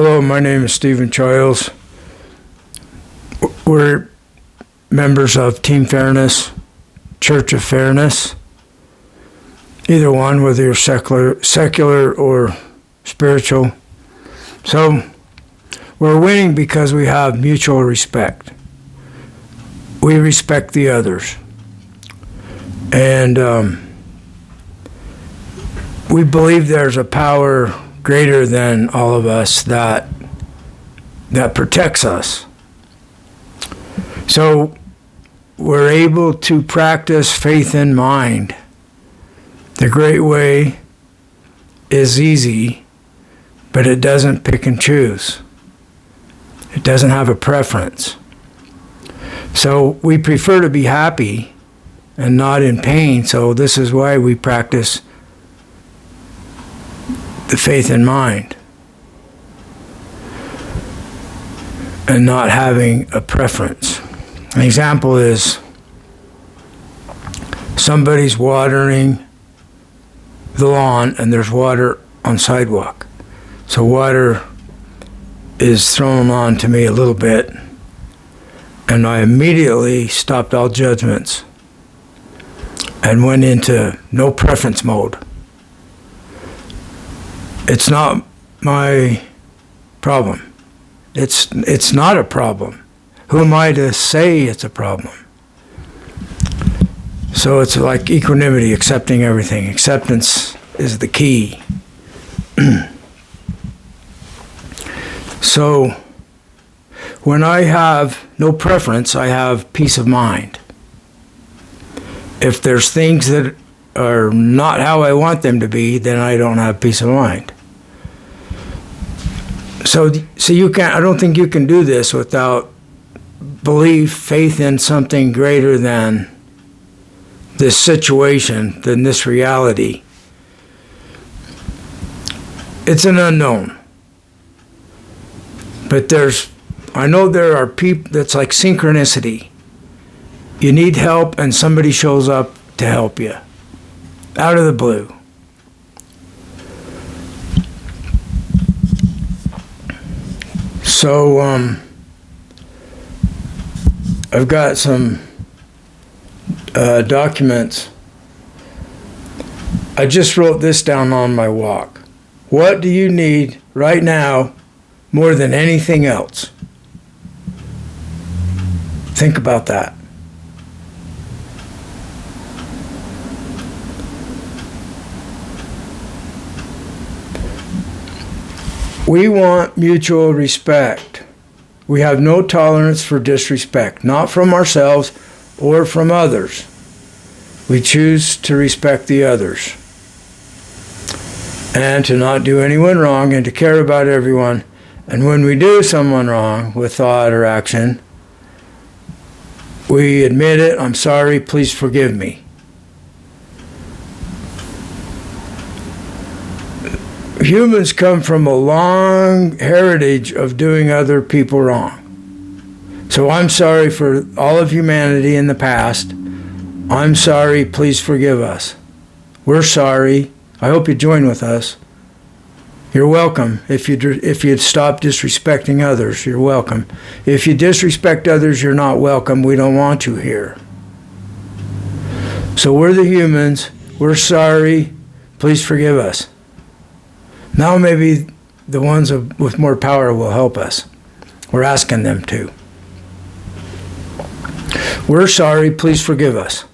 Hello, my name is Stephen Childs. We're members of Team Fairness, Church of Fairness. Either one, whether you're secular or spiritual. So we're winning because we have mutual respect. We respect the others. And we believe there's a power greater than all of us that protects us. So we're able to practice faith in mind. The great way is easy, but it doesn't pick and choose. It doesn't have a preference. So we prefer to be happy and not in pain, so this is why we practice the faith in mind and not having a preference. An example is somebody's watering the lawn and there's water on sidewalk. So water is thrown on to me a little bit, and I immediately stopped all judgments and went into no preference mode. It's not my problem. It's not a problem. Who am I to say it's a problem? So it's like equanimity, accepting everything. Acceptance is the key. So when I have no preference, I have peace of mind. If there's things that are not how I want them to be, then I don't have peace of mind. So you can't. I don't think you can do this without belief, faith in something greater than this situation, than this reality. It's an unknown. But I know there are people that's like synchronicity. You need help and somebody shows up to help you. Out of the blue. So, I've got some documents. I just wrote this down on my walk. What do you need right now more than anything else? Think about that. We want mutual respect. We have no tolerance for disrespect, not from ourselves or from others. We choose to respect the others and to not do anyone wrong and to care about everyone. And when we do someone wrong with thought or action, we admit it. I'm sorry, please forgive me. Humans come from a long heritage of doing other people wrong. So I'm sorry for all of humanity in the past. I'm sorry, please forgive us. We're sorry. I hope you join with us. You're welcome. If you'd stop disrespecting others, you're welcome. If you disrespect others, you're not welcome. We don't want you here. So we're the humans. We're sorry. Please forgive us. Now maybe the ones with more power will help us. We're asking them to. We're sorry, please forgive us.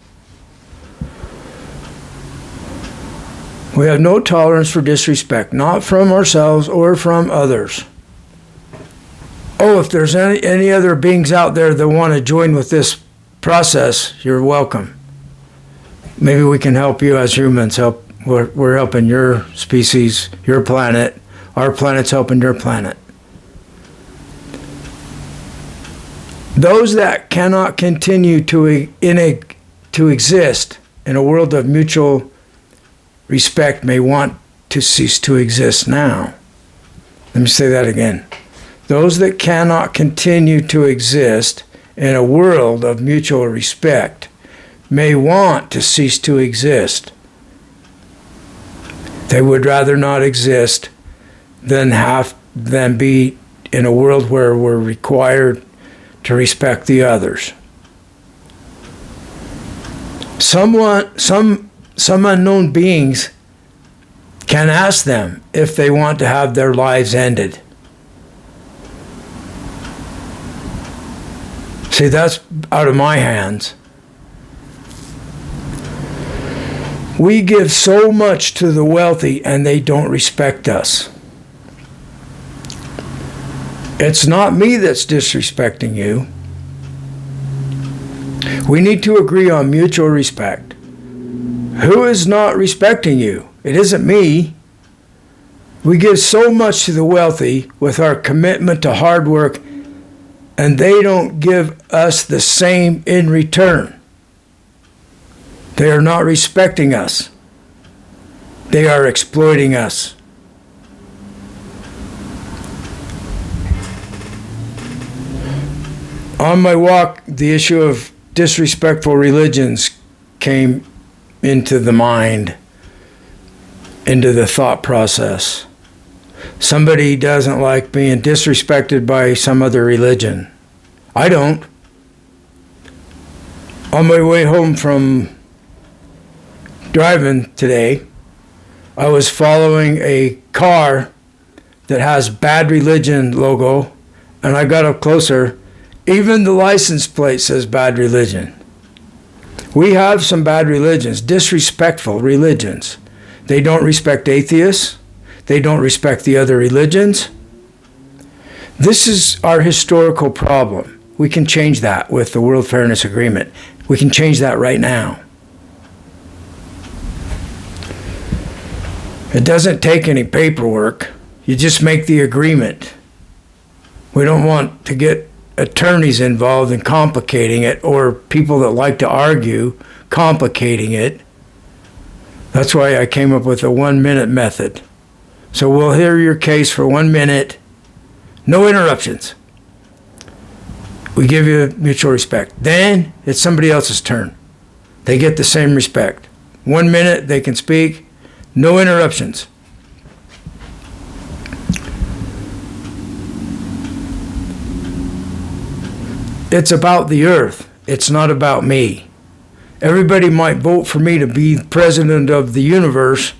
We have no tolerance for disrespect, not from ourselves or from others. Oh, if there's any other beings out there that want to join with this process, you're welcome. Maybe we can help you as humans. We're helping your species, your planet. Our planet's helping your planet. Those that cannot continue to exist in a world of mutual respect may want to cease to exist now. Let me say that again. Those that cannot continue to exist in a world of mutual respect may want to cease to exist. They would rather not exist than be in a world where we're required to respect the others. Some unknown beings can ask them if they want to have their lives ended. See, that's out of my hands. We give so much to the wealthy and they don't respect us. It's not me that's disrespecting you. We need to agree on mutual respect. Who is not respecting you? It isn't me. We give so much to the wealthy with our commitment to hard work, and they don't give us the same in return. They are not respecting us. They are exploiting us. On my walk, the issue of disrespectful religions came into the mind, into the thought process. Somebody doesn't like being disrespected by some other religion. I don't. On my way home from driving today, I was following a car that has bad religion logo, and I got up closer. Even the license plate says bad religion. We have some bad religions, disrespectful religions. They don't respect atheists. They don't respect the other religions. This is our historical problem. We can change that with the World Fairness Agreement. We can change that right now. It doesn't take any paperwork. You just make the agreement. We don't want to get attorneys involved in complicating it, or people that like to argue complicating it. That's why I came up with a 1-minute method. So we'll hear your case for 1 minute, no interruptions. We give you mutual respect. Then it's somebody else's turn. They get the same respect. 1 minute, they can speak, no interruptions. It's about the earth. It's not about me. Everybody might vote for me to be president of the universe,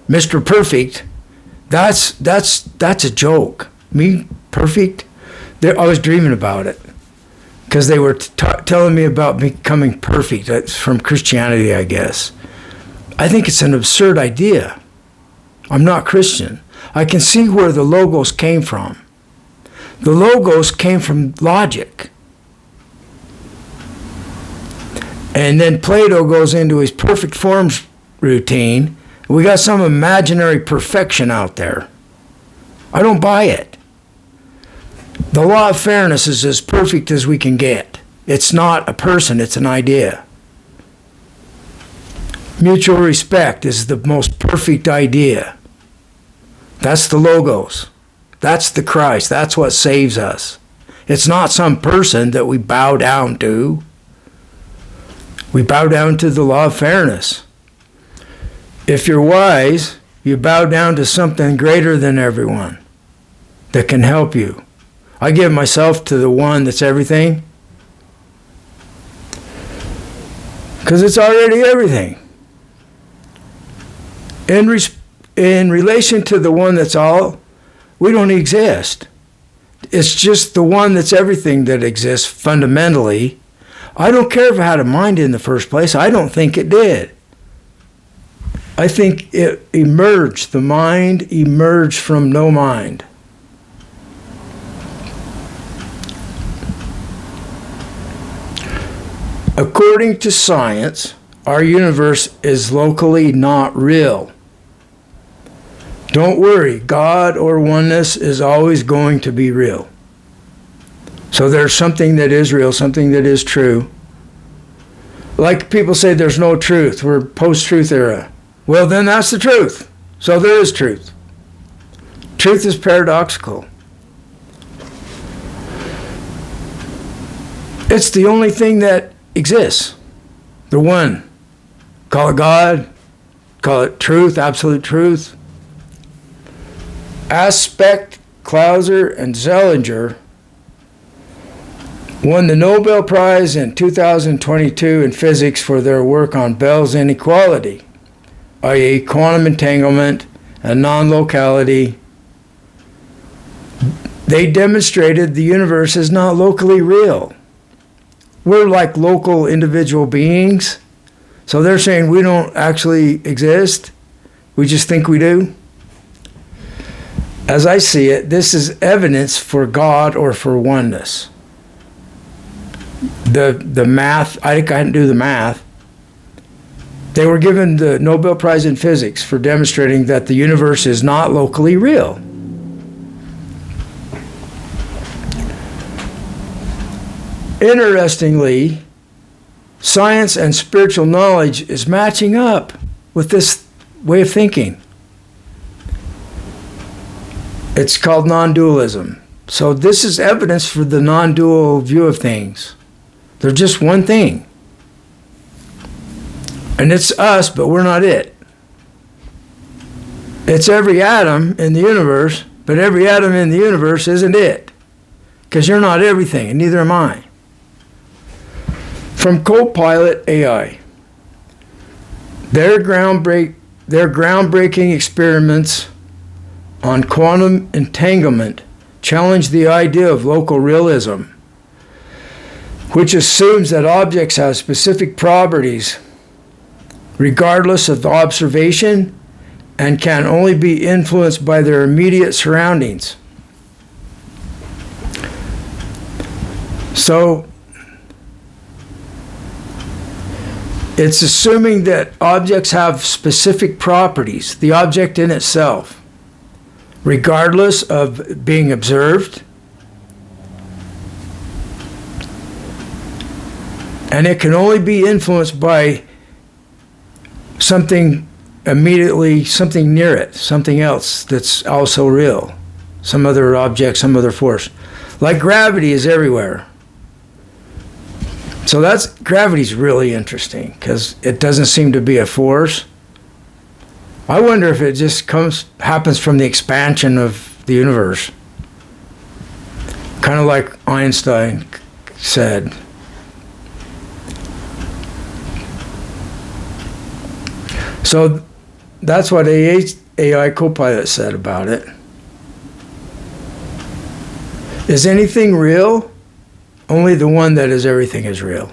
Mr. Perfect. That's a joke. Me, perfect? I was dreaming about it because they were telling me about becoming perfect. That's from Christianity, I guess. I think it's an absurd idea. I'm not Christian. I can see where the logos came from. The logos came from logic. And then Plato goes into his perfect forms routine. We got some imaginary perfection out there. I don't buy it. The law of fairness is as perfect as we can get. It's not a person, it's an idea. Mutual respect is the most perfect idea. That's the logos. That's the Christ. That's what saves us. It's not some person that we bow down to. We bow down to the law of fairness. If you're wise, you bow down to something greater than everyone that can help you. I give myself to the one that's everything because it's already everything. In relation to the one that's all, we don't exist. It's just the one that's everything that exists fundamentally. I don't care if it had a mind in the first place. I don't think it did. I think it emerged. The mind emerged from no mind. According to science, our universe is locally not real. Don't worry, God or oneness is always going to be real. So there's something that is real, something that is true. Like people say there's no truth, we're post-truth era. Well, then that's the truth. So there is truth. Truth is paradoxical. It's the only thing that exists. The one. Call it God, call it truth, absolute truth. Aspect, Clauser, and Zellinger won the Nobel Prize in 2022 in physics for their work on Bell's inequality, i.e. quantum entanglement and non-locality. They demonstrated the universe is not locally real. We're like local individual beings. So they're saying we don't actually exist. We just think we do. As I see it, this is evidence for God or for oneness. The math, I didn't do the math. They were given the Nobel Prize in Physics for demonstrating that the universe is not locally real. Interestingly, science and spiritual knowledge is matching up with this way of thinking. It's called non-dualism. So this is evidence for the non-dual view of things. They're just one thing. And it's us, but we're not it. It's every atom in the universe, but every atom in the universe isn't it. Because you're not everything, and neither am I. From Copilot AI. Their groundbreaking experiments on quantum entanglement challenge the idea of local realism, which assumes that objects have specific properties regardless of observation and can only be influenced by their immediate surroundings. So it's assuming that objects have specific properties, the object in itself, regardless of being observed. And it can only be influenced by something immediately, something near it, something else that's also real, some other object, some other force. Like gravity is everywhere. So gravity's really interesting because it doesn't seem to be a force. I wonder if it just happens from the expansion of the universe. Kind of like Einstein said. So that's what AI Copilot said about it. Is anything real? Only the one that is everything is real.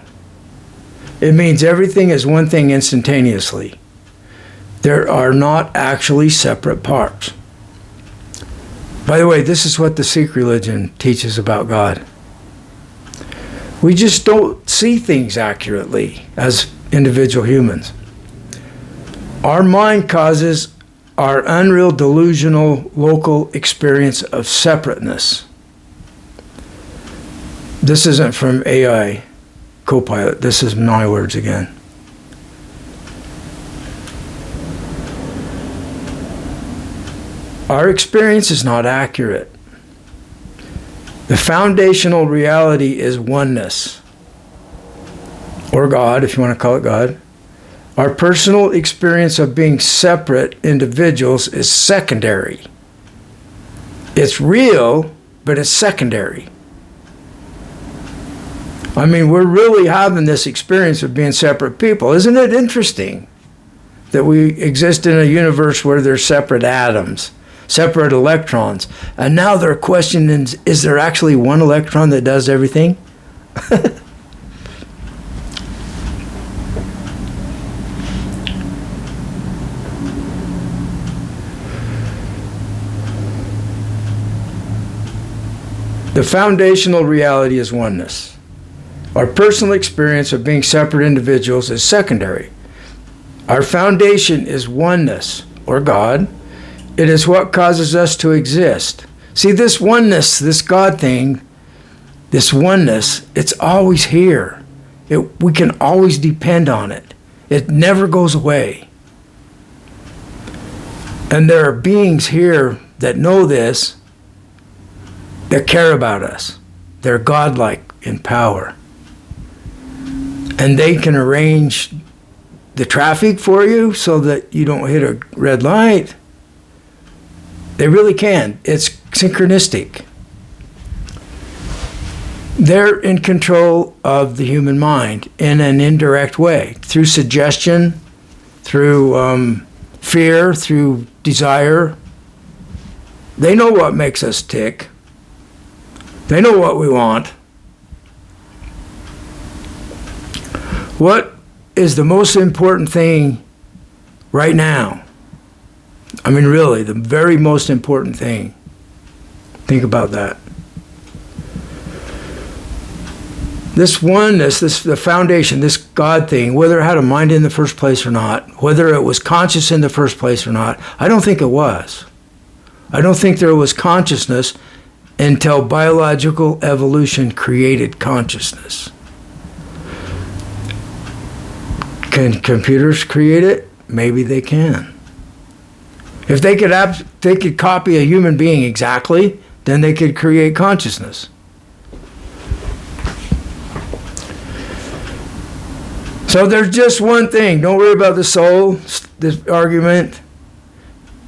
It means everything is one thing instantaneously. There are not actually separate parts. By the way, this is what the Sikh religion teaches about God. We just don't see things accurately as individual humans. Our mind causes our unreal delusional local experience of separateness. This isn't from AI Copilot. This is my words again. Our experience is not accurate. The foundational reality is oneness, or God, if you want to call it God. Our personal experience of being separate individuals is secondary. It's real, but it's secondary. I mean, we're really having this experience of being separate people. Isn't it interesting that we exist in a universe where there's separate atoms, separate electrons, and now they're questioning, is there actually one electron that does everything? The foundational reality is oneness. Our personal experience of being separate individuals is secondary. Our foundation is oneness, or God. It is what causes us to exist. See, this oneness, this God thing, this oneness, it's always here. We can always depend on it. It never goes away. And there are beings here that know this, that care about us. They're godlike in power. And they can arrange the traffic for you so that you don't hit a red light. They really can. It's synchronistic. They're in control of the human mind in an indirect way, through suggestion, through fear, through desire. They know what makes us tick. They know what we want. What is the most important thing right now? I mean, really, the very most important thing. Think about that. This oneness, the foundation, this God thing, whether it had a mind in the first place or not, whether it was conscious in the first place or not, I don't think it was. I don't think there was consciousness until biological evolution created consciousness. Can computers create it? Maybe they can. If they could copy a human being exactly, then they could create consciousness. So there's just one thing. Don't worry about the soul, this argument.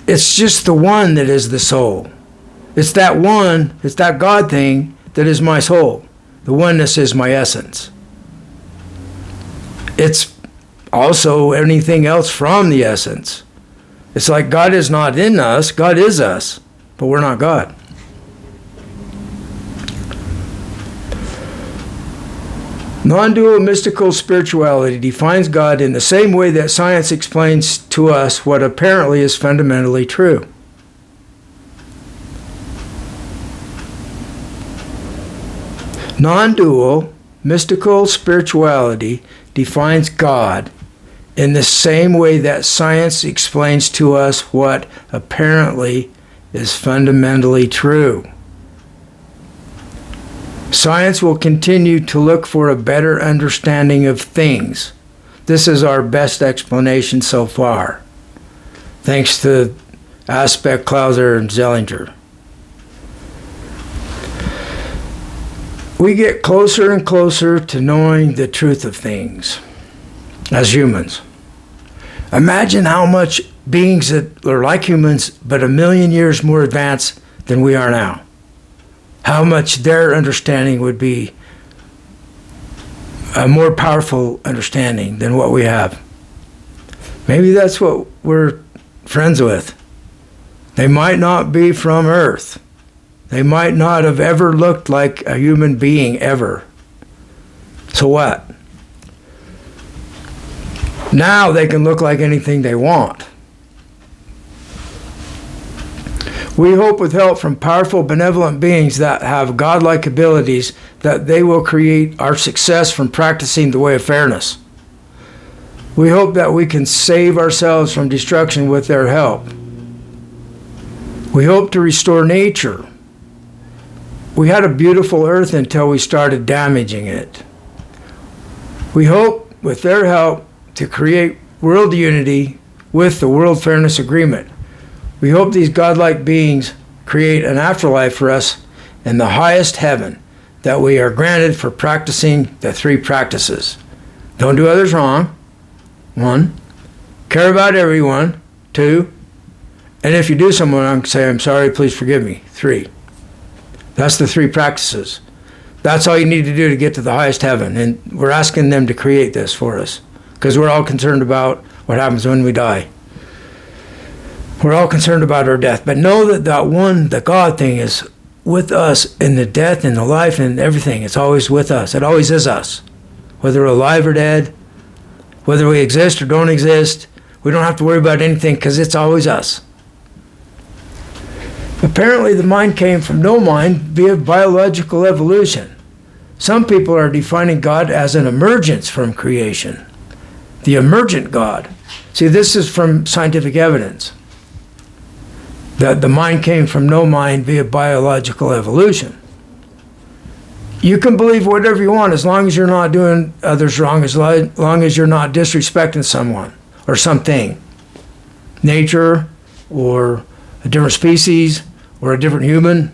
It's just the one that is the soul. It's that one, it's that God thing that is my soul. The oneness is my essence. It's also anything else from the essence. It's like God is not in us, God is us, but we're not God. Non-dual mystical spirituality defines God in the same way that science explains to us what apparently is fundamentally true. Non-dual mystical spirituality defines God in the same way that science explains to us what apparently is fundamentally true. Science will continue to look for a better understanding of things. This is our best explanation so far, thanks to Aspect, Clauser, and Zellinger. We get closer and closer to knowing the truth of things as humans. Imagine how much beings that are like humans but 1,000,000 years more advanced than we are now. How much their understanding would be a more powerful understanding than what we have. Maybe that's what we're friends with. They might not be from Earth. They might not have ever looked like a human being ever. So what? Now they can look like anything they want. We hope with help from powerful, benevolent beings that have godlike abilities that they will create our success from practicing the way of fairness. We hope that we can save ourselves from destruction with their help. We hope to restore nature. We had a beautiful earth until we started damaging it. We hope with their help to create world unity with the World Fairness Agreement. We hope these godlike beings create an afterlife for us in the highest heaven that we are granted for practicing the 3 practices. Don't do others wrong. 1. Care about everyone. 2. And if you do someone wrong, say, I'm sorry, please forgive me. 3. That's the 3 practices. That's all you need to do to get to the highest heaven. And we're asking them to create this for us because we're all concerned about what happens when we die. We're all concerned about our death. But know that that one, the God thing, is with us in the death and the life and everything. It's always with us. It always is us. Whether we're alive or dead, whether we exist or don't exist, we don't have to worry about anything because it's always us. Apparently the mind came from no mind via biological evolution. Some people are defining God as an emergence from creation. The emergent God. See, this is from scientific evidence. That the mind came from no mind via biological evolution. You can believe whatever you want as long as you're not doing others wrong, as long as you're not disrespecting someone or something. Nature or a different species or a different human.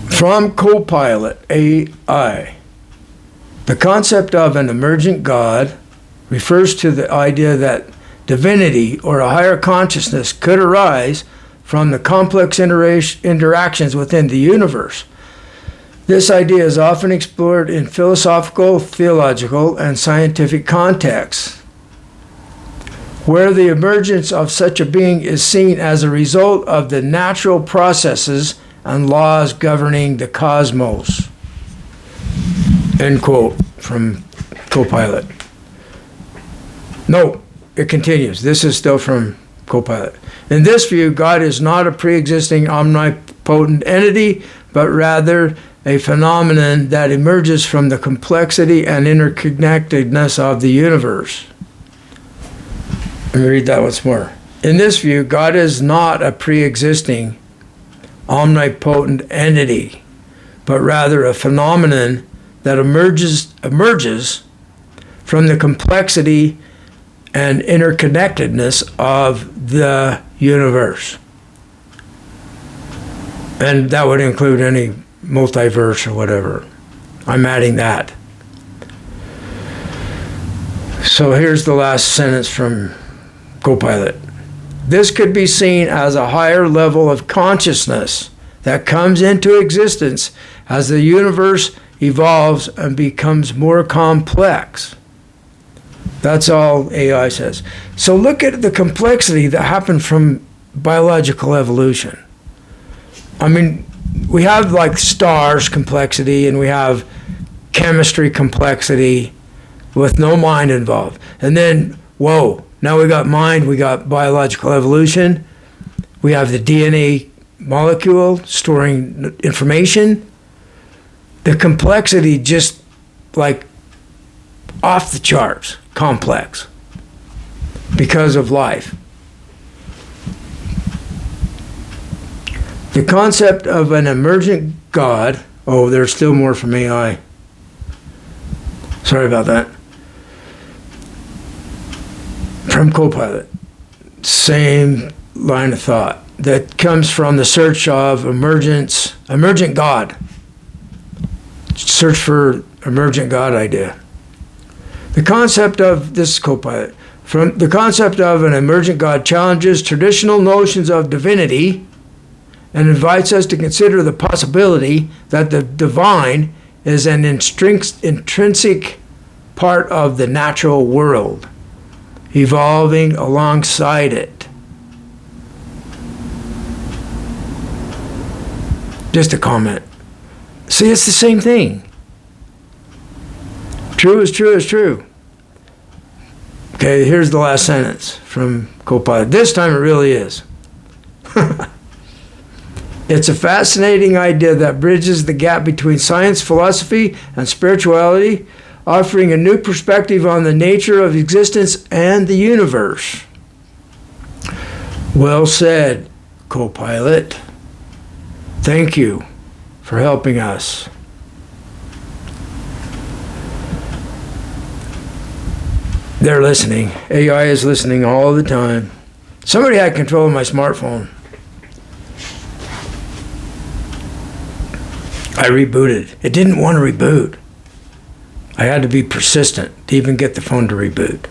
From Copilot AI, the concept of an emergent God refers to the idea that divinity, or a higher consciousness could arise from the complex interactions within the universe. This idea is often explored in philosophical, theological, and scientific contexts, where the emergence of such a being is seen as a result of the natural processes and laws governing the cosmos. End quote from Copilot. No, it continues. This is still from Copilot. In this view, God is not a pre-existing omnipotent entity, but rather a phenomenon that emerges from the complexity and interconnectedness of the universe. Let me read that once more. In this view, God is not a pre-existing omnipotent entity, but rather a phenomenon that emerges from the complexity and interconnectedness of the universe. And that would include any multiverse or whatever. I'm adding that. So here's the last sentence from Copilot. This could be seen as a higher level of consciousness that comes into existence as the universe evolves and becomes more complex. That's all AI says. So look at the complexity that happened from biological evolution. I mean, we have like stars complexity, and we have chemistry complexity with no mind involved. And then, whoa, now we got mind, we got biological evolution, we have the DNA molecule storing information. The complexity just like off the charts complex because of life. The concept of an emergent God, oh, there's still more from AI. Sorry about that. From Copilot, same line of thought that comes from the search of emergent God. Search for emergent God idea. The concept of this Copilot, from the concept of an emergent God challenges traditional notions of divinity and invites us to consider the possibility that the divine is an intrinsic part of the natural world, evolving alongside it. Just a comment. See, it's the same thing. True is true is true. Okay, here's the last sentence from Copilot. This time it really is. It's a fascinating idea that bridges the gap between science, philosophy, and spirituality, offering a new perspective on the nature of existence and the universe. Well said, Copilot. Thank you for helping us. They're listening. AI is listening all the time. Somebody had control of my smartphone. I rebooted. It didn't want to reboot. I had to be persistent to even get the phone to reboot.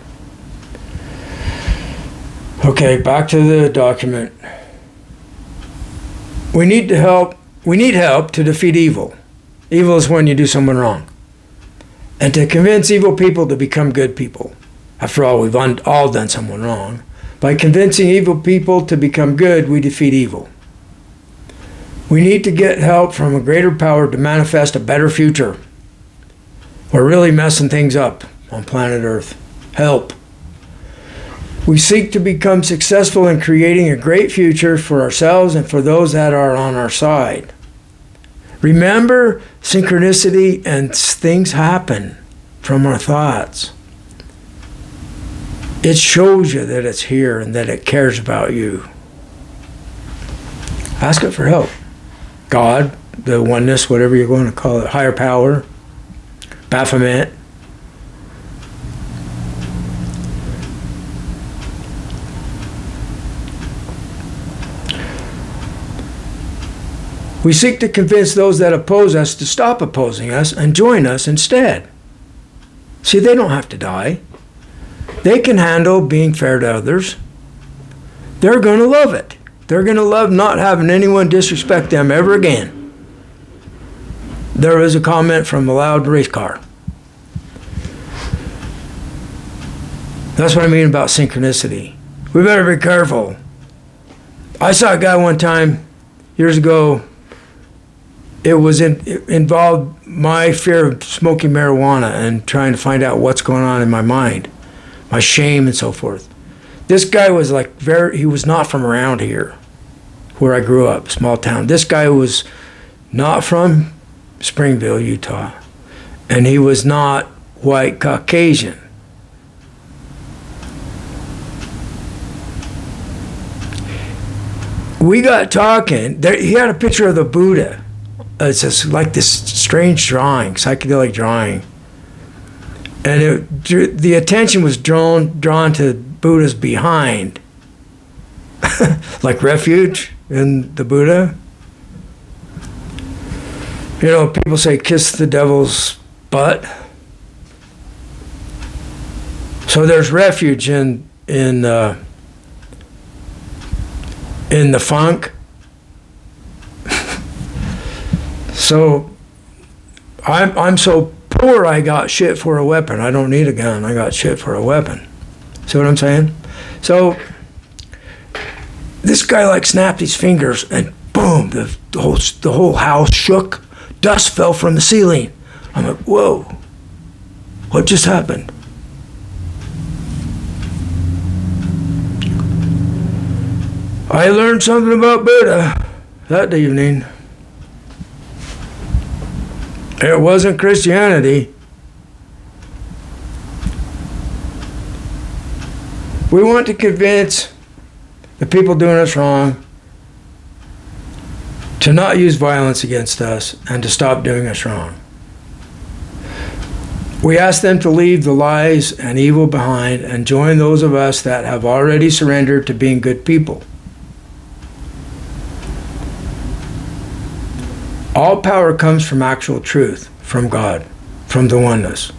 Okay, back to the document. We need help to defeat evil. Evil is when you do someone wrong. And to convince evil people to become good people. After all, we've all done someone wrong. By convincing evil people to become good, we defeat evil. We need to get help from a greater power to manifest a better future. We're really messing things up on planet Earth. Help. We seek to become successful in creating a great future for ourselves and for those that are on our side. Remember, synchronicity and things happen from our thoughts. It shows you that it's here and that it cares about you. Ask it for help. God, the oneness, whatever you're going to call it, higher power, Baphomet. We seek to convince those that oppose us to stop opposing us and join us instead. See, they don't have to die. They can handle being fair to others. They're going to love it. They're going to love not having anyone disrespect them ever again. There was a comment from a loud race car. That's what I mean about synchronicity. We better be careful. I saw a guy one time, years ago, it involved my fear of smoking marijuana and trying to find out what's going on in my mind, my shame and so forth. This guy was he was not from around here, where I grew up, small town. This guy was not from Springville, Utah, and he was not white Caucasian. We got talking. He had a picture of the Buddha. It's just like this strange drawing, psychedelic drawing. And the attention was drawn to Buddha's behind. Like refuge in the Buddha. You know, people say kiss the devil's butt. So there's refuge in the funk. So I'm so poor I got shit for a weapon. I don't need a gun. I got shit for a weapon. See what I'm saying? So this guy snapped his fingers and boom, the whole house shook. Dust fell from the ceiling. I'm like, whoa, what just happened? I learned something about Buddha that evening. It wasn't Christianity. We want to convince the people doing us wrong to not use violence against us and to stop doing us wrong. We ask them to leave the lies and evil behind and join those of us that have already surrendered to being good people. All power comes from actual truth, from God, from the oneness.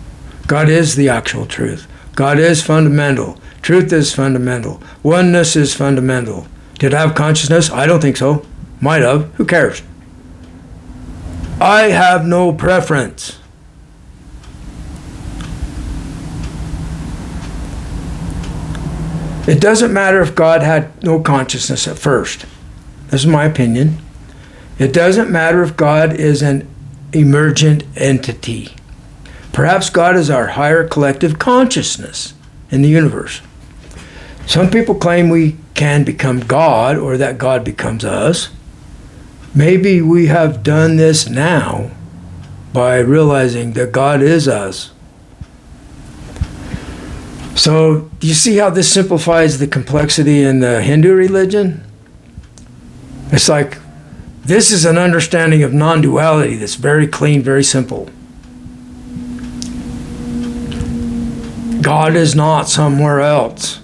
God is the actual truth. God is fundamental. Truth is fundamental. Oneness is fundamental. Did it have consciousness? I don't think so. Might have. Who cares? I have no preference. It doesn't matter if God had no consciousness at first. This is my opinion. It doesn't matter if God is an emergent entity. Perhaps God is our higher collective consciousness in the universe. Some people claim we can become God or that God becomes us. Maybe we have done this now by realizing that God is us. So, do you see how this simplifies the complexity in the Hindu religion? It's like, this is an understanding of non-duality that's very clean, very simple. God is not somewhere else.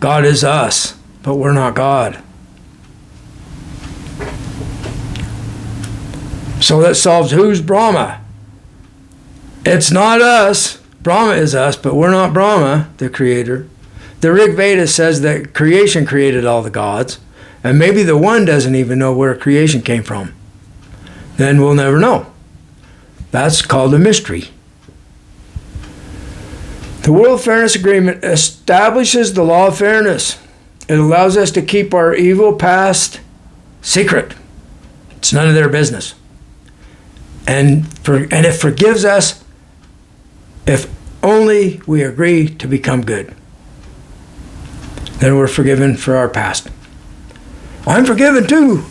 God is us, but we're not God. So that solves who's Brahma. It's not us. Brahma is us, but we're not Brahma, the creator. The Rig Veda says that creation created all the gods. And maybe the one doesn't even know where creation came from. Then we'll never know. That's called a mystery. The World Fairness Agreement establishes the law of fairness. It allows us to keep our evil past secret. It's none of their business. And it forgives us if only we agree to become good. Then we're forgiven for our past. I'm forgiven too.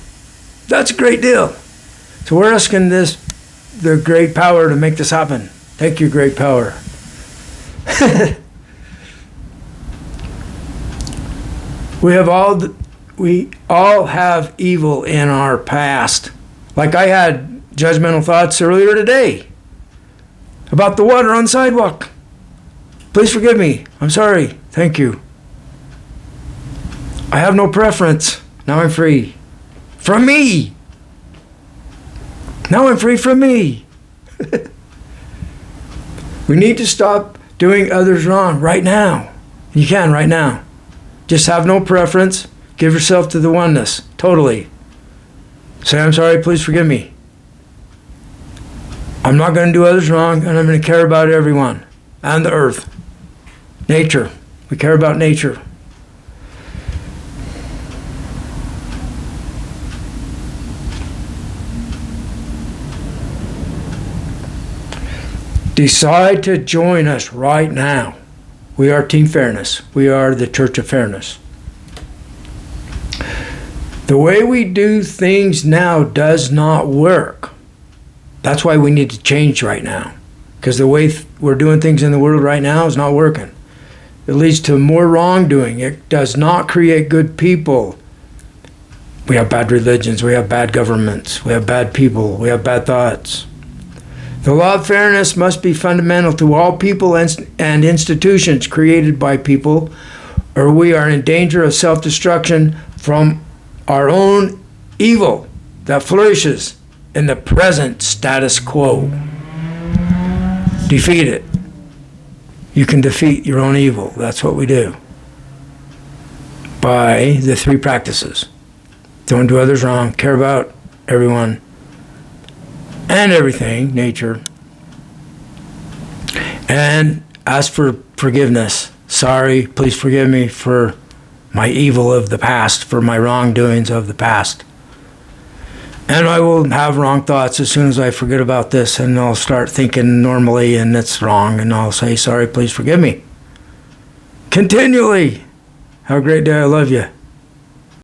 That's a great deal. So we're asking the great power to make this happen. Thank you, great power. We all have evil in our past. Like I had judgmental thoughts earlier today about the water on the sidewalk. Please forgive me. I'm sorry. Thank you. I have no preference. Now I'm free. From me. Now I'm free from me. We need to stop doing others wrong right now. You can right now. Just have no preference. Give yourself to the oneness. Totally. Say, I'm sorry, please forgive me. I'm not going to do others wrong, and I'm going to care about everyone and the earth. Nature. We care about nature. Decide to join us right now. We are Team Fairness. We are the Church of Fairness. The way we do things now does not work. That's why we need to change right now. Because the way we're doing things in the world right now is not working. It leads to more wrongdoing. It does not create good people. We have bad religions. We have bad governments. We have bad people. We have bad thoughts. The law of fairness must be fundamental to all people and institutions created by people, or we are in danger of self-destruction from our own evil that flourishes in the present status quo. Defeat it. You can defeat your own evil. That's what we do. By the 3 practices. Don't do others wrong. Care about everyone and everything, nature. And ask for forgiveness. Sorry, please forgive me for my evil of the past, for my wrongdoings of the past. And I will have wrong thoughts as soon as I forget about this, and I'll start thinking normally and it's wrong, and I'll say, sorry, please forgive me. Continually. Have a great day. I love you.